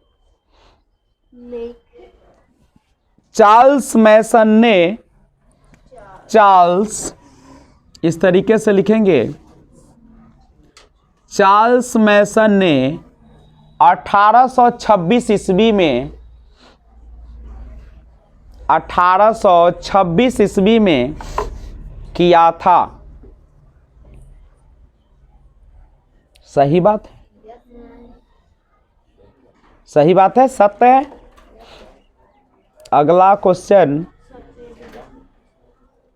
चार्ल्स मैसन ने, चार्ल्स इस तरीके से लिखेंगे, चार्ल्स मैसन ने 1826 ईस्वी में, 1826 ईस्वी में किया था। सही बात है? सही बात है, सत्य है। अगला क्वेश्चन,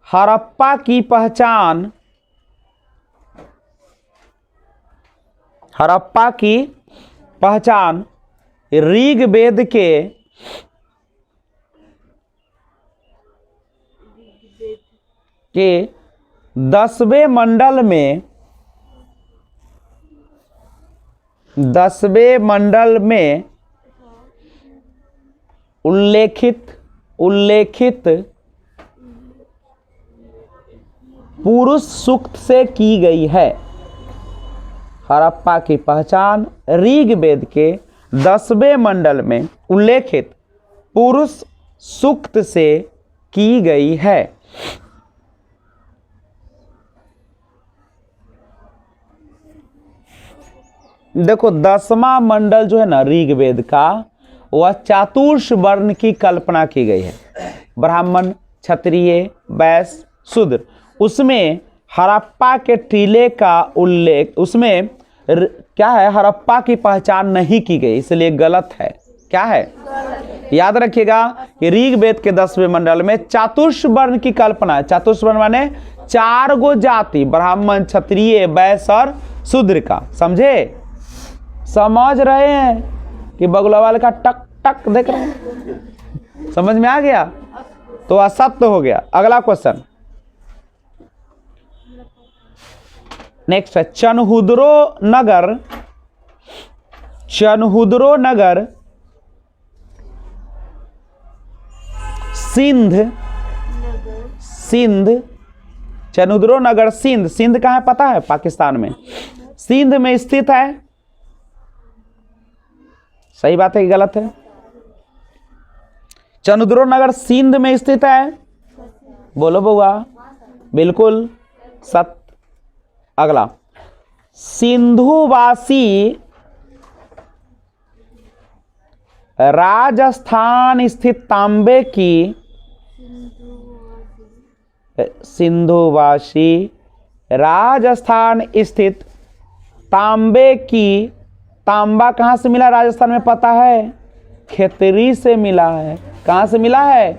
हड़प्पा की पहचान, हड़प्पा की पहचान ऋग्वेद के के 10वें मंडल में, 10वें मंडल में उल्लेखित पुरुष सूक्त से की गई है। हड़प्पा की पहचान ऋग्वेद के 10वें मंडल में उल्लेखित पुरुष सूक्त से की गई है। देखो 10वां मंडल जो है ना ऋग्वेद का, वह चातुर्ष वर्ण की कल्पना की गई है, ब्राह्मण, क्षत्रिय, वैश्य, शूद्र। उसमें हड़प्पा के टीले का उल्लेख, उसमें क्या है, हड़प्पा की पहचान नहीं की गई, इसलिए गलत है। क्या है? याद रखिएगा कि ऋग्वेद के 10वें मंडल में चातुर्ष वर्ण की कल्पना है। चातुर्ष वर्ण माने 4 गो जाति, ब्राह्मण, क्षत्रिय, वैश्य और शूद्र का। समझे? समझ रहे हैं कि बगुला वाले का टक टक देख रहे हैं? समझ में आ गया? तो असत्य हो गया। अगला क्वेश्चन, नेक्स्ट है, चनहुद्रो नगर, चनहुद्रो नगर सिंध, सिंध, चनहुद्रो नगर सिंध, सिंध कहाँ है पता है? पाकिस्तान में। सिंध में स्थित है। सही बात है कि गलत है? चनहुद्रो नगर सिंध में स्थित है। बोलो बउआ। बिल्कुल सत्य। अगला, सिंधुवासी राजस्थान स्थित तांबे की, सिंधुवासी राजस्थान स्थित तांबे की, तांबा कहाँ से मिला राजस्थान में पता है? खेतरी से मिला है। कहाँ से मिला है?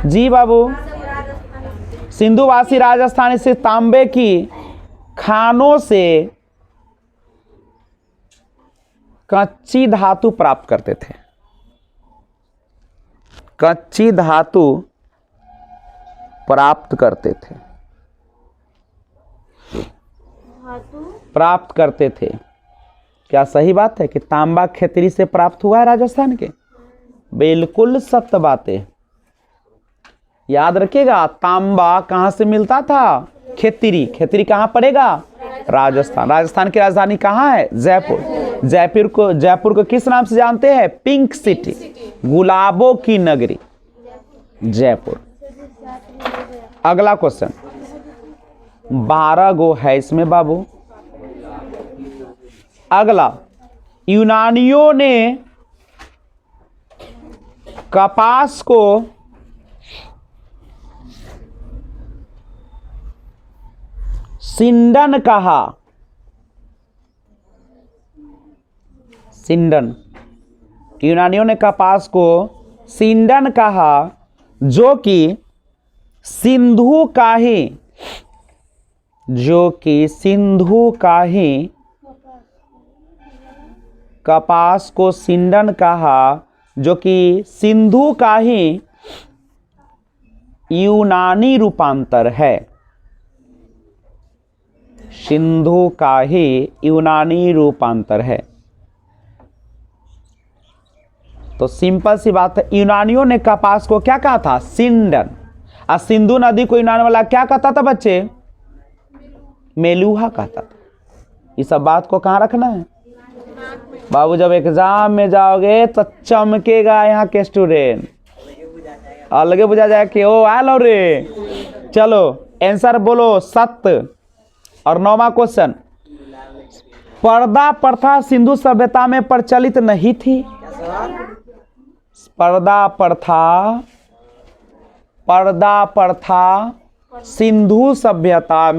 जी बाबू। सिंधुवासी राजस्थान स्थित तांबे की खानों से कच्ची धातु प्राप्त करते थे। कच्ची धातु प्राप्त करते थे, प्राप्त करते थे। क्या सही बात है कि तांबा खेतरी से प्राप्त हुआ है राजस्थान के? बिल्कुल सत्य बात है। याद रखिएगा, तांबा कहां से मिलता था? खेतरी। खेतरी कहां पड़ेगा? राजस्थान। राजस्थान की राजधानी कहां है? जयपुर। जयपुर को किस नाम से जानते हैं? पिंक सिटी, गुलाबों की नगरी जयपुर। अगला क्वेश्चन, 12 गो है इसमें बाबू। अगला, यूनानियों ने कपास सिंडन कहा। सिंडन, यूनानियों ने कपास को सिंडन कहा, जो कि सिंधु का ही, जो कि सिंधु का ही कपास को सिंडन कहा, जो कि सिंधु का ही यूनानी रूपांतर है। सिंधु का ही यूनानी रूपांतर है। तो सिंपल सी बात है, यूनानियों ने कपास को क्या कहा था? सिंडन। और सिंधु नदी को यूनान वाला क्या कहता था बच्चे? मेलुहा कहता था। इस सब बात को कहाँ रखना है बाबू? जब एग्जाम में जाओगे तो चमकेगा यहाँ के स्टूडेंट, अलगे बुझा जाए कि ओ आ लो रे। चलो आंसर बोलो, सत्य। और 9वां क्वेश्चन, पर्दा प्रथा सिंधु सभ्यता में प्रचलित नहीं थी। पर्दा प्रथा सिंधु सभ्यता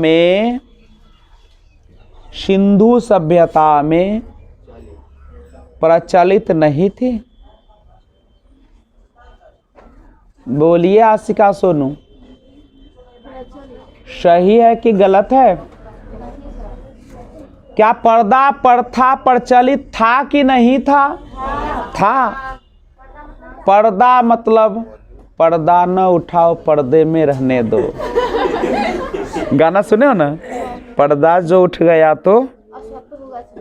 में प्रचलित नहीं थी। बोलिए आशिका सोनू, सही है कि गलत है? क्या पर्दा प्रथा प्रचलित था कि नहीं था? था। पर्दा मतलब पर्दा न उठाओ, पर्दे में रहने दो। गाना सुने हो ना? पर्दा जो उठ गया तो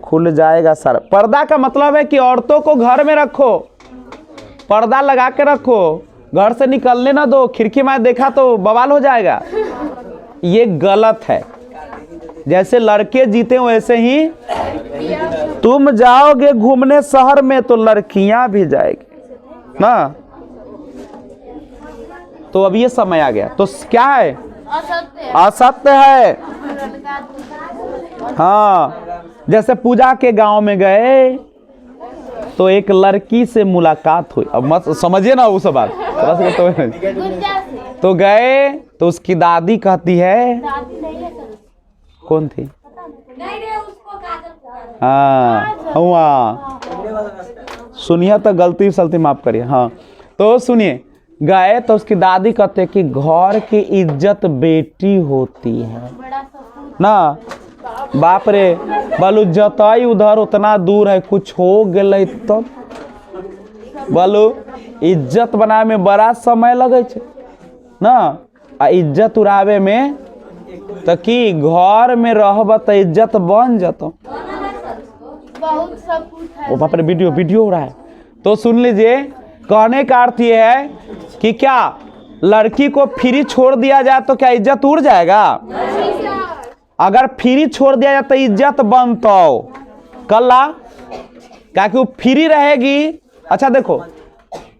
खुल जाएगा सारा। पर्दा का मतलब है कि औरतों को घर में रखो, पर्दा लगा के रखो, घर से निकलने ना दो। खिड़की में देखा तो बवाल हो जाएगा। ये गलत है। जैसे लड़के जीते वैसे ही तुम जाओगे घूमने शहर में तो लड़कियां भी जाएगी ना। तो अब ये समय आ गया, तो क्या है? असत्य है। हाँ, जैसे पूजा के गांव में गए तो एक लड़की से मुलाकात हुई। अब मत समझिए ना वो सब बात। तो गए तो उसकी दादी कहती है, कौन थी? हाँ हुआ, सुनिए तो गलती सलती माफ करिए। हाँ तो सुनिए, गए तो उसकी दादी कहते कि घर की इज्जत बेटी होती है ना। बाप रे, बोलू जताई उधर उतना दूर है, कुछ हो गए तो बोलू इज्जत बनाए में बड़ा समय लगे ना। आ इज्जत उड़ावे में तो कि घर में रहब तो इज्जत बन जाता। वो बाप रे, वीडियो हो रहा है। तो सुन लीजिए, कहने का अर्थ ये है कि क्या लड़की को फ्री छोड़ दिया जाए तो क्या इज्जत उड़ जाएगा? अगर फ्री छोड़ दिया जाए तो इज्जत बनता कल्ला, क्या कि वो फ्री रहेगी। अच्छा देखो,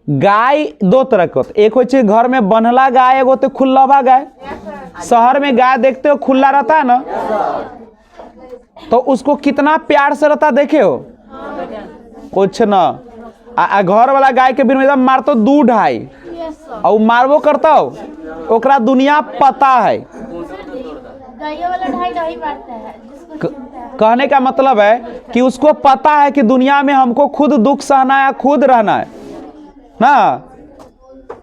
गाय दो तरह के होते, एक होती है घर में बनला गाय, एगो तो खुल्लावा गाय। शहर में गाय देखते हो खुला रहता है ना, तो उसको कितना प्यार से रहता देखे हो, कुछ ना। घर वाला गाय के बिना एकदम मारतो दूध है और मारबो करता हो, ओकरा दुनिया पता है। कहने का मतलब है कि उसको पता है कि दुनिया में हमको खुद दुख सहना है, खुद रहना है ना।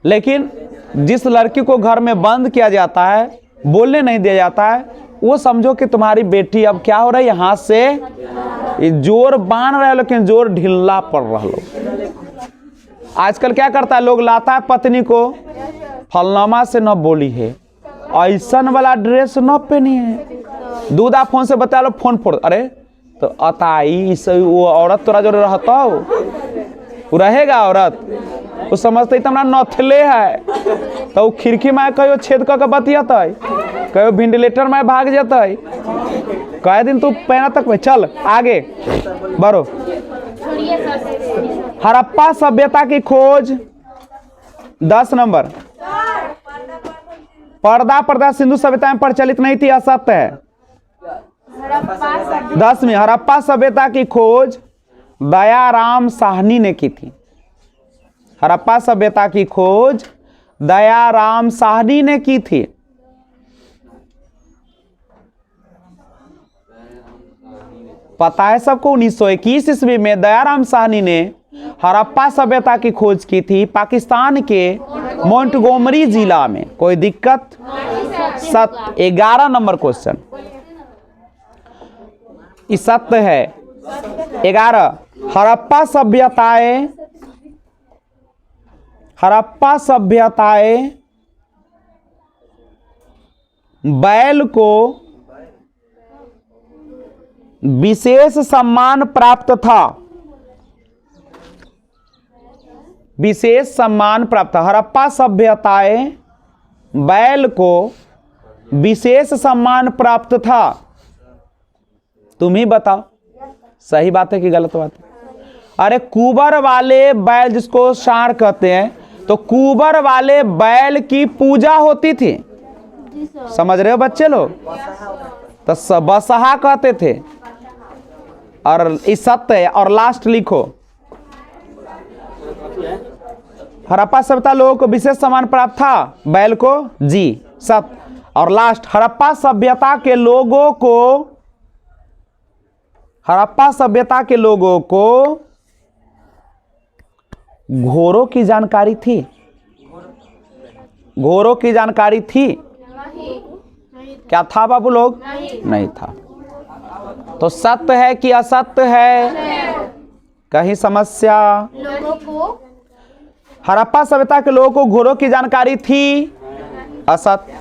लेकिन जिस लड़की को घर में बंद किया जाता है, बोलने नहीं दिया जाता है, वो समझो कि तुम्हारी बेटी अब क्या हो रही है, हाथ से जोर बांध रहे हो लेकिन जोर ढीला पड़ रहा हो। आजकल क्या करता है लोग, लाता है पत्नी को, फलनामा से न बोली है, ऐसन वाला ड्रेस न पहनी है, दूध आप फोन से बता लो, फोन फोड़। अरे तो अताई वो औरत तोरा जो रहता हो, वो रहेगा औरत, वो समझते तुम्हारा नथले है, तो खिड़की में कहो छेद करके बतियाते, कहो वेंटिलेटर में भाग जाते, कई दिन तू पहना तक में। चल आगे बढ़ो। हड़प्पा सभ्यता की खोज 10 नंबर। पर्दा सिंधु सभ्यता में प्रचलित नहीं थी, असत्य है। 10वीं, हड़प्पा सभ्यता की खोज दयाराम साहनी ने की थी। हड़प्पा सभ्यता की खोज दयाराम साहनी ने की थी। पता है सबको 1921 ईस्वी में दयाराम साहनी ने हड़प्पा सभ्यता की खोज की थी पाकिस्तान के मोंटगोमरी जिला में। कोई दिक्कत? 11 नंबर क्वेश्चन इस सत्य है। 11 हड़प्पा सभ्यताएं बैल को विशेष सम्मान प्राप्त था। विशेष सम्मान प्राप्त। हड़प्पा सभ्यताएं बैल को विशेष सम्मान प्राप्त था। तुम ही बताओ सही बात है कि गलत बात है? अरे कुबर वाले बैल जिसको सांड कहते हैं, तो कुबर वाले बैल की पूजा होती थी। समझ रहे हो बच्चे लोग? तो बसहा कहते थे। और इस सत्य है। और लास्ट लिखो, हड़प्पा सभ्यता लोगों को विशेष सम्मान प्राप्त था बैल को, जी सत्य। और लास्ट, हड़प्पा सभ्यता के लोगों को घोड़ों की जानकारी थी। घोड़ों की जानकारी थी? क्या था बाबू लोग? नहीं था। तो सत्य है कि असत्य है? कहीं समस्या? हड़प्पा सभ्यता के लोगों को घोड़ों की जानकारी थी? असत्य।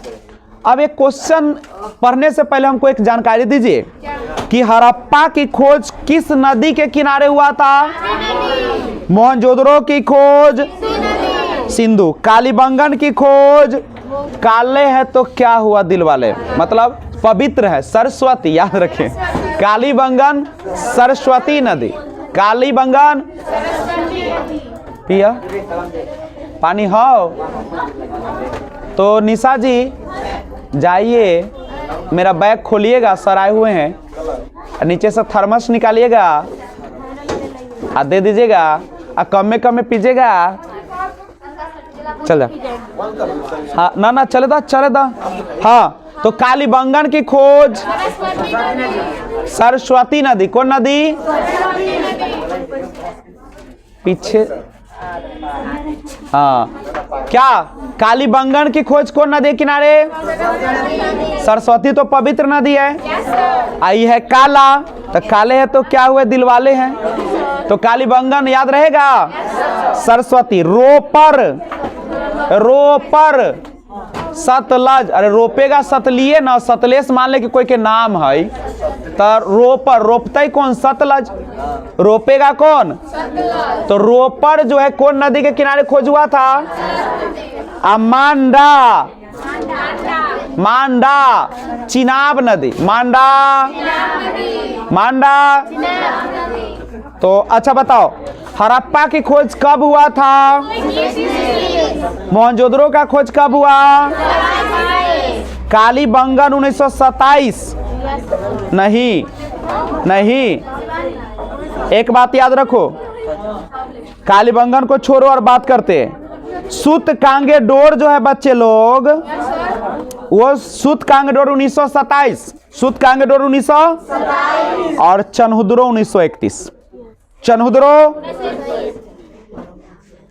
अब एक क्वेश्चन पढ़ने से पहले हमको एक जानकारी दीजिए कि हड़प्पा की खोज किस नदी के किनारे हुआ था? मोहनजोदड़ो की खोज सिंधु। कालीबंगन की खोज काले है तो क्या हुआ दिल वाले, मतलब पवित्र है, सरस्वती, याद रखें। कालीबंगन सरस्वती नदी। कालीबंगन पिया पानी हो तो निशा जी जाइए, मेरा बैग खोलिएगा, सर आए हुए हैं, नीचे से थर्मस निकालिएगा और दे दीजिएगा, और कम में पीजिएगा। चल जा। हाँ ना चले दा। हाँ, तो कालीबंगन की खोज सरस्वती नदी। कौन नदी? पीछे। हाँ, क्या कालीबंगन की खोज कौन नदी किनारे? सरस्वती तो पवित्र नदी है। आई है काला, तो काले है तो क्या हुए दिल वाले हैं, तो कालीबंगन याद रहेगा। सरस्वती। रोपर सतलज। अरे रोपेगा सतलिए ना, सतलेस मान ले कि कोई के नाम है, तो रोपर रोपते कौन? सतलज। रोपेगा कौन? तो रोपर जो है कौन नदी के किनारे खोज हुआ था? मांडा चिनाब नदी। मांडा। तो अच्छा बताओ, हड़प्पा की खोज कब हुआ था? मोहनजोदड़ो का खोज कब हुआ? कालीबंगन 1927। नहीं, एक बात याद रखो, कालीबंगन को छोड़ो और बात करते हैं। सूत कांगे डोर जो है बच्चे लोग, वो सूत कांगे डोर 1927, सूत कांगे डोर 1927 और चनहुद्रो 1931। चनहुद्रो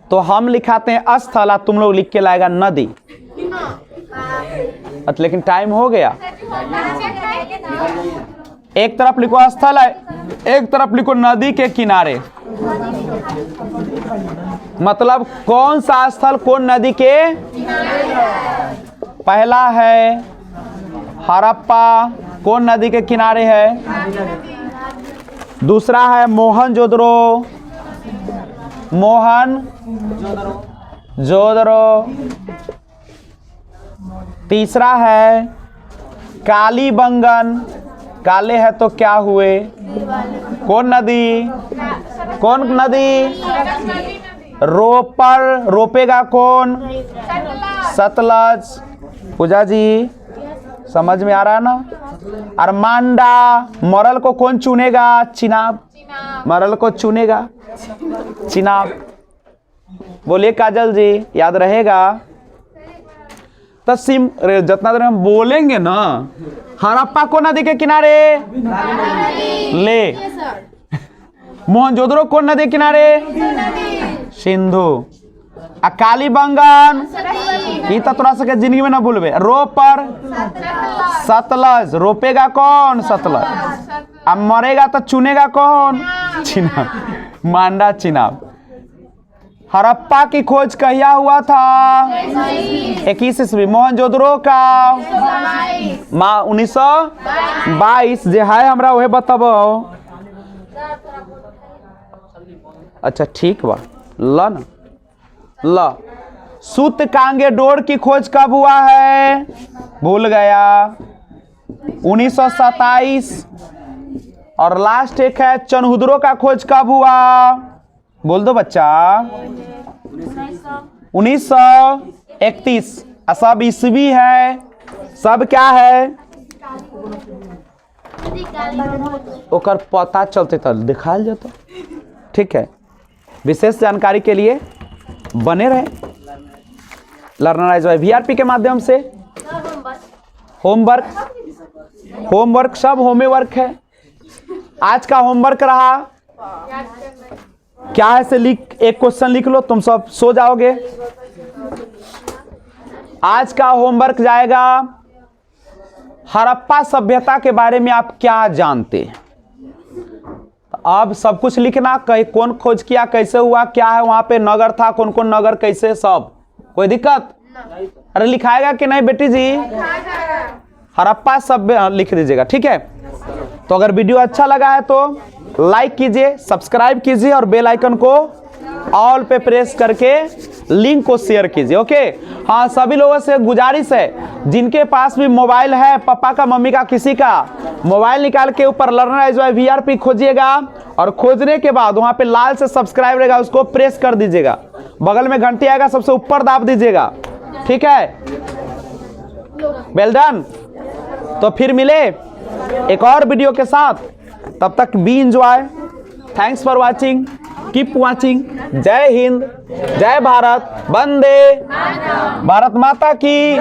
तो हम लिखाते हैं स्थल, तुम लोग लिख के लाएगा नदी। लेकिन टाइम हो गया। एक तरफ लिखो स्थल है, एक तरफ लिखो नदी के किनारे। मतलब कौन सा स्थल कौन नदी के? पहला है हड़प्पा, कौन नदी के किनारे है? दूसरा है मोहनजोदड़ो, तीसरा है कालीबंगन, काले है तो क्या हुए? कौन नदी? रोपर, रोपेगा कौन? सतलज। पूजा जी समझ में आ रहा है ना? और मांडा, मरल को कौन चुनेगा? चिनाब। मरल को चुनेगा चिनाब। बोलिए काजल जी, याद रहेगा। सिम जितना देर हम बोलेंगे ना, हड़प्पा को नदी के किनारे ले, मोहनजोदड़ो को नदी के किनारे सिंधु, कालीबंगन ये तो थोड़ा सा जिंदगी में ना भूलबे, रो पर सतलज, रोपेगा कौन सतलज, अब मरेगा तो चुनेगा कौन चिनाब, मांडा चिनाब। हड़प्पा की खोज कहिया हुआ था 21 ईस्वी, मोहनजोदड़ो का 1922 जे है हमरा वही बताबो। अच्छा ठीक बा, ला ना ला। सूतकांगे डोर की खोज कब हुआ है, भूल गया, 1927। और लास्ट एक है चनहुदरो का खोज कब हुआ, बोल दो बच्चा, 1931। सब ईस्वी है, सब क्या है ओकर पता चलते तो दिखाल जाता। ठीक है, विशेष जानकारी के लिए बने रहे लर्नराइज बाय वीआरपी के माध्यम से। होमवर्क सब होमवर्क है। आज का होमवर्क रहा क्या है, से लिख, एक क्वेश्चन लिख लो, तुम सब सो जाओगे। आज का होमवर्क जाएगा हड़प्पा सभ्यता के बारे में आप क्या जानते हैं। अब सब कुछ लिखना, कहीं कौन खोज किया, कैसे हुआ, क्या है वहां पे, नगर था, कौन कौन नगर, कैसे, सब। कोई दिक्कत? अरे लिखाएगा कि नहीं बेटी जी? हड़प्पा सभ्य लिख दीजिएगा, ठीक है। तो अगर वीडियो अच्छा लगा है तो लाइक कीजिए, सब्सक्राइब कीजिए और बेल आइकन को ऑल पे प्रेस करके लिंक को शेयर कीजिए। ओके, हाँ सभी लोगों से गुजारिश है, जिनके पास भी मोबाइल है, पापा का, मम्मी का, किसी का, मोबाइल निकाल के ऊपर लर्नराइज बाय वीआरपी खोजिएगा और खोजने के बाद वहां पे लाल से सब्सक्राइब रहेगा, उसको प्रेस कर दीजिएगा। बगल में घंटी आएगा, सबसे ऊपर दाब दीजिएगा, ठीक है। Well done. तो फिर मिले एक और वीडियो के साथ, तब तक B enjoy. Thanks for watching, keep watching. जय हिंद, जय भारत, वंदे भारत माता की।